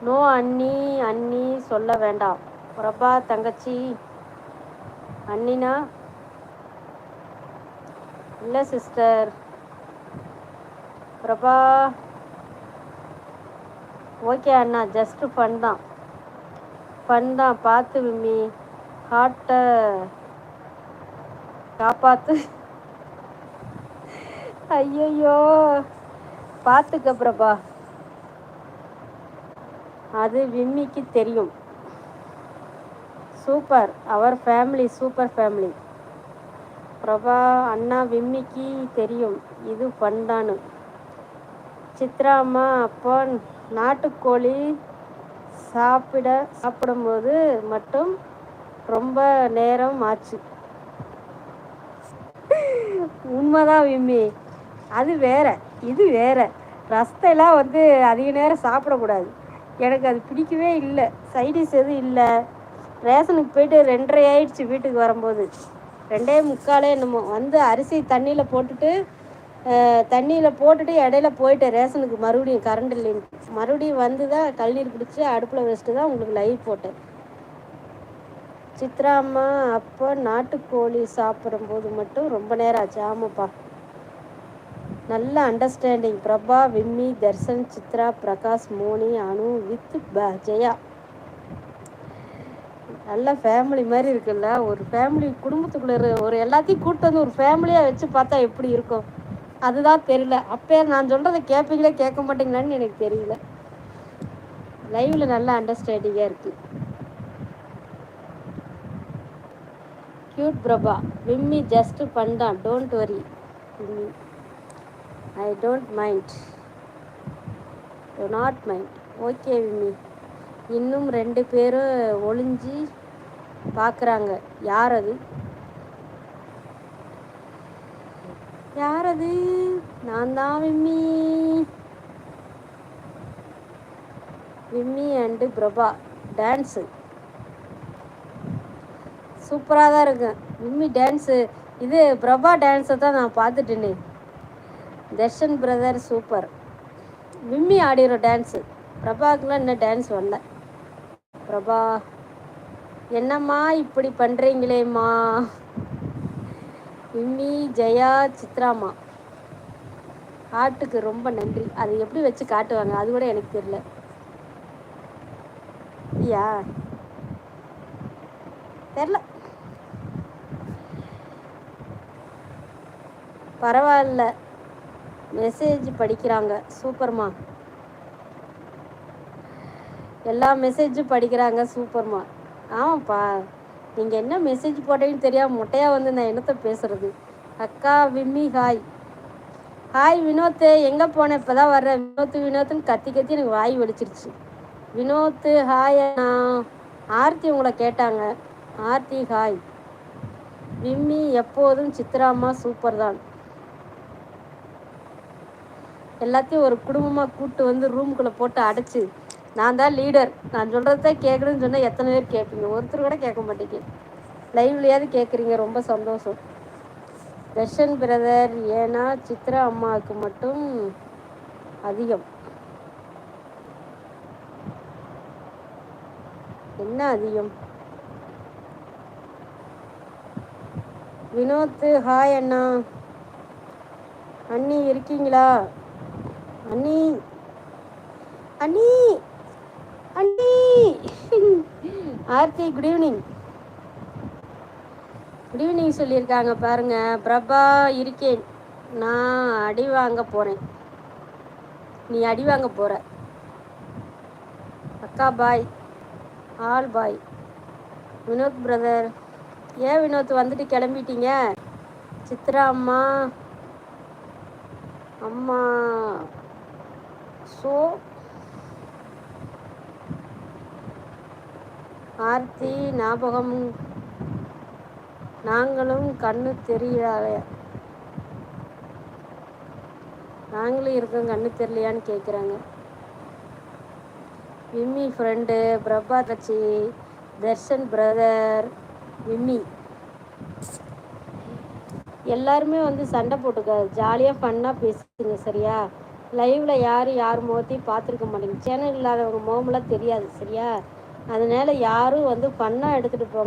No அண்ணி, அண்ணி சொல்ல வேண்டாம். பிரபா தங்கச்சி. அண்ணினா இல்லை சிஸ்டர். பிரபா ஓகே அண்ணா, ஜஸ்ட் ஃபன் தான். ஃபன் தான். பார்த்து விம்மி, ஹார்ட்டை காப்பாத்து. ஐயையோ, பார்த்துக்க பிரபா, அது விம்மிக்கு தெரியும். சூப்பர், அவர் ஃபேமிலி சூப்பர் ஃபேமிலி. பிரபா அண்ணா, விம்மிக்கு தெரியும் இது ஃபண்டானு. சித்ரா அம்மா, அப்போ நாட்டுக்கோழி சாப்பிடும்போது மட்டும் ரொம்ப நேரம் ஆச்சு. உண்மைதான் விம்மி, அது வேற இது வேற. ரசத்தைலாம் அதிக நேரம் சாப்பிடக்கூடாது. எனக்கு அது பிடிக்கவே இல்லை. சைடிஷ் எதுவும் இல்லை. ரேஷனுக்கு போயிட்டு 2:30 ஆயிடுச்சு வீட்டுக்கு வரும்போது. 2:45 என்னமோ அரிசி தண்ணியில் போட்டுட்டு இடையில போயிட்டேன் ரேஷனுக்கு. மறுபடியும் கரண்ட் இல்லைன்னு மறுபடியும் தான் கழுநீர் பிடிச்சி அடுப்பில் வச்சுட்டு தான் உங்களுக்கு லைவ் போட்டேன். சித்ரா அம்மா, அப்போ நாட்டுக்கோழி சாப்பிடும்போது மட்டும் ரொம்ப நேரம் ஆச்சு. ஆமாப்பா, நல்ல அண்டர்ஸ்டாண்டிங். பிரபா, விம்மி, தர்ஷன், சித்ரா, பிரகாஷ், மோனி, அனு வித் ஜெயா. நல்ல ஃபேமிலி மாதிரி இருக்குல்ல. ஒரு ஃபேமிலி குடும்பத்துக்குள்ள ஒரு எல்லாத்தையும் கூப்பிட்டு ஒரு ஃபேமிலியாக வச்சு பார்த்தா எப்படி இருக்கும் அதுதான் தெரியல. அப்போ நான் சொல்கிறத கேட்பீங்களே கேட்க மாட்டீங்களான்னு எனக்கு தெரியல. லைவ்ல நல்ல அண்டர்ஸ்டாண்டிங்காக இருக்குது. கியூட் பிரபா. விம்மி ஜஸ்ட் பண்ணான், டோன்ட் வரி விம்மி, I don't mind, to not mind. Okay விம்மி. இன்னும் 2 பேரும் ஒளிஞ்சி பார்க்குறாங்க. யார் அது? யார் அது? நான் தான் விம்மி. விம்மி அண்டு பிரபா டான்ஸு சூப்பராக தான் இருக்கு. விம்மி டான்ஸு, இது பிரபா டான்ஸை தான் நான் பார்த்துட்டேனே. Darshan brother super. விம்மி ஆடிற டான்ஸு. பிரபாவுக்குலாம் இன்னும் டான்ஸ் வரல. பிரபா என்னம்மா இப்படி பண்ணுறீங்களேம்மா. விம்மி, ஜெயா, சித்ராம்மா ஆட்டுக்கு ரொம்ப நன்றி. அது எப்படி வச்சு காட்டுவாங்க அது கூட எனக்கு தெரியல. ஐயா தெரில. பரவாயில்ல, மெசேஜ் படிக்கிறாங்க. சூப்பர்மா, எல்லா மெசேஜும் படிக்கிறாங்க. சூப்பர்மா. ஆமாப்பா, நீங்கள் என்ன மெசேஜ் போட்டீங்கன்னு தெரியாமல் மொட்டையாக நான் என்னத்தை பேசுகிறது. அக்கா விம்மி ஹாய். ஹாய் வினோத்து, எங்கே போனேன்? இப்போ தான் வர்றேன். வினோத்துன்னு கத்தி எனக்கு வாய் வலிச்சிருச்சு. வினோத்து ஹாய் அண்ணா. ஆர்த்தி உங்களை கேட்டாங்க. ஆர்த்தி ஹாய். விம்மி எப்போதும் சித்ராம்மா சூப்பர் தான். எல்லாத்தையும் ஒரு குடும்பமாக கூப்பிட்டு ரூமுக்குள்ளே போட்டு அடைச்சி, நான் தான் லீடர், நான் சொல்கிறது தான் கேட்கணும்னு சொன்னால் எத்தனை பேர் கேட்பீங்க? ஒருத்தர் கூட கேட்க மாட்டேங்க. லைவ்லையாவது கேட்குறீங்க, ரொம்ப சந்தோஷம். தர்ஷன் பிரதர், ஏன்னா சித்ரா அம்மாவுக்கு மட்டும் அதிகம். என்ன அதிகம்? வினோத் ஹாய் அண்ணா. அண்ணி இருக்கீங்களா? அண்ணி அண்ணி அண்ணி. Aarthi good evening. Good evening சொல்லியிருக்காங்க பாருங்க. பிரபா இருக்கேன், நான் அடி வாங்க போகிறேன். நீ அடி வாங்க போகிற அக்கா. Bye all bye. Vinod brother, ஏன் வினோத் வந்துட்டு கிளம்பிட்டீங்க? சித்ரா அம்மா அம்மா ஸோ ஆர்த்தி ஞாபகம், நாங்களும் கண்ணு தெரியல, நாங்களும் இருக்கோம் கண்ணு தெரியலையான்னு கேட்குறாங்க. விம்மி ஃப்ரெண்டு, பிரபா கட்சி, தர்ஷன் பிரதர், விம்மி எல்லாருமே சண்டை போட்டுக்க, ஜாலியாக ஃபன்னாக பேசுங்க சரியா? லைவில் யார் முகத்தையும் பார்த்துருக்க மாட்டேங்க. சேனல் இல்லாதவங்க முகமெல்லாம் தெரியாது சரியா. அதனால யாரும் வந்து ஃபன்னாக எடுத்துகிட்டு போங்க.